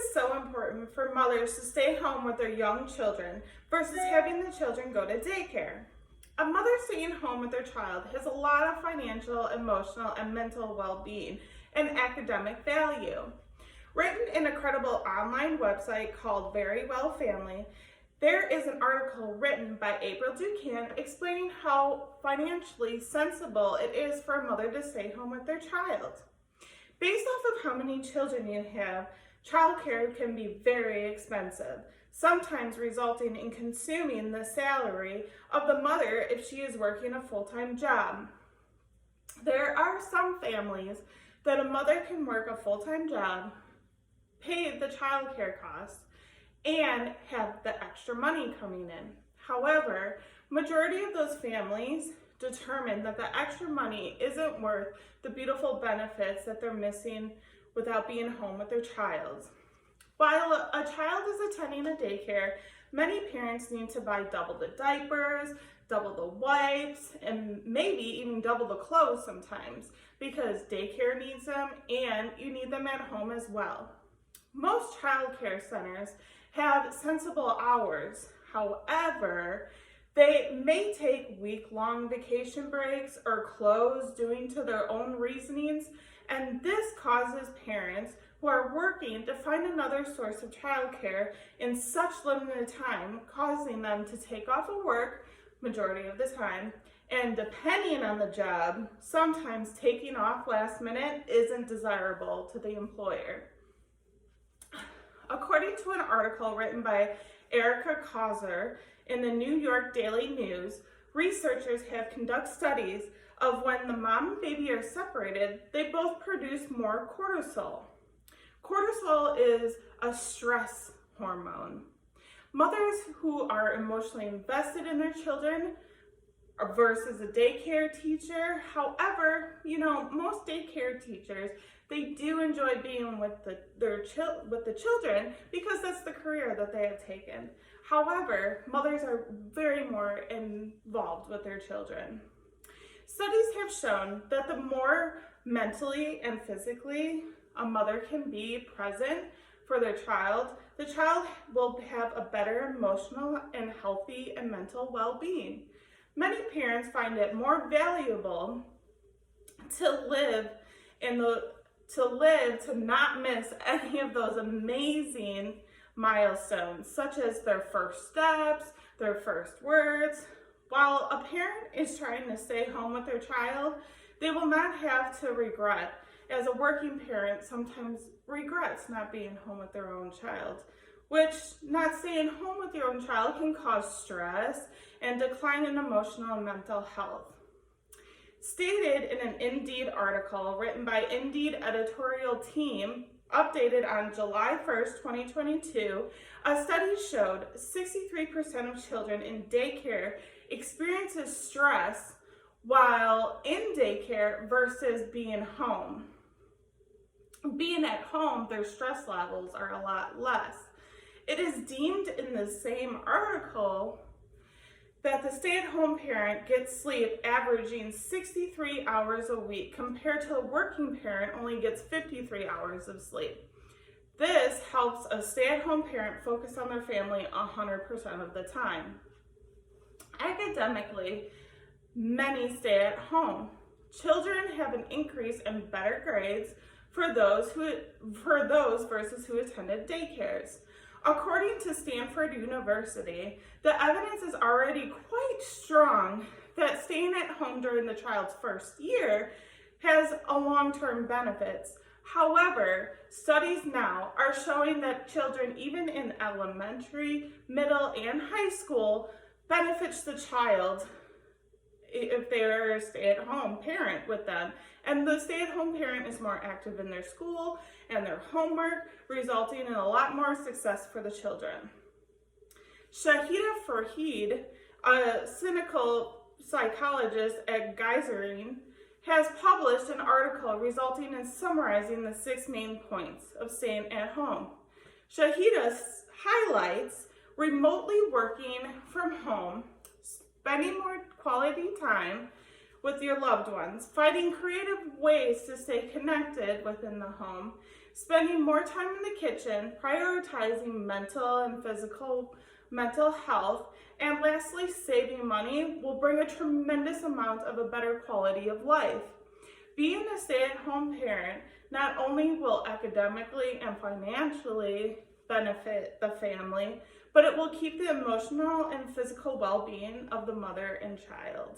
is so important for mothers to stay home with their young children versus having the children go to daycare? A mother staying home with their child has a lot of financial, emotional, and mental well-being and academic value. Written in a credible online website called Very Well Family, there is an article written by April Ducan explaining how financially sensible it is for a mother to stay home with their child. Based off of how many children you have, childcare can be very expensive, sometimes resulting in consuming the salary of the mother if she is working a full-time job. There are some families that a mother can work a full-time job, pay the childcare costs, and have the extra money coming in. However, majority of those families determine that the extra money isn't worth the beautiful benefits that they're missing without being home with their child. While a child is attending a daycare, many parents need to buy double the diapers, double the wipes, and maybe even double the clothes sometimes because daycare needs them and you need them at home as well. Most childcare centers have sensible hours. However, they may take week-long vacation breaks or close due to their own reasonings, and this causes parents who are working to find another source of childcare in such limited time, causing them to take off of work majority of the time, and depending on the job, sometimes taking off last minute isn't desirable to the employer. According to an article written by Erica Causer in the New York Daily News, researchers have conducted studies of when the mom and baby are separated, they both produce more cortisol. Cortisol is a stress hormone. Mothers who are emotionally invested in their children versus a daycare teacher, however, most daycare teachers, they do enjoy being with the children because that's the career that they have taken. However, mothers are very more involved with their children. Studies have shown that the more mentally and physically a mother can be present for their child, the child will have a better emotional and healthy and mental well-being. Many parents find it more valuable to not miss any of those amazing milestones, such as their first steps, their first words. While a parent is trying to stay home with their child, they will not have to regret, as a working parent sometimes regrets not being home with their own child, which not staying home with your own child can cause stress and decline in emotional and mental health. Stated in an Indeed article written by Indeed editorial team, updated on July 1st, 2022, a study showed 63% of children in daycare experiences stress while in daycare versus being home. Being at home, their stress levels are a lot less. It is deemed in the same article that the stay-at-home parent gets sleep averaging 63 hours a week compared to a working parent only gets 53 hours of sleep. This helps a stay-at-home parent focus on their family 100% of the time. Academically, many stay at home. Children have an increase in better grades for those versus who attended daycares. According to Stanford University, the evidence is already quite strong that staying at home during the child's first year has a long-term benefits. However, studies now are showing that children, even in elementary, middle, and high school, benefits the child if they're a stay-at-home parent with them. And the stay-at-home parent is more active in their school and their homework, resulting in a lot more success for the children. Shahida Farhid, a clinical psychologist at Geisering, has published an article resulting in summarizing the 6 main points of staying at home. Shahida highlights remotely working from home, spending more quality time with your loved ones, finding creative ways to stay connected within the home, spending more time in the kitchen, prioritizing mental and physical mental health, and lastly, saving money will bring a tremendous amount of a better quality of life. Being a stay-at-home parent not only will academically and financially benefit the family, but it will keep the emotional and physical well-being of the mother and child.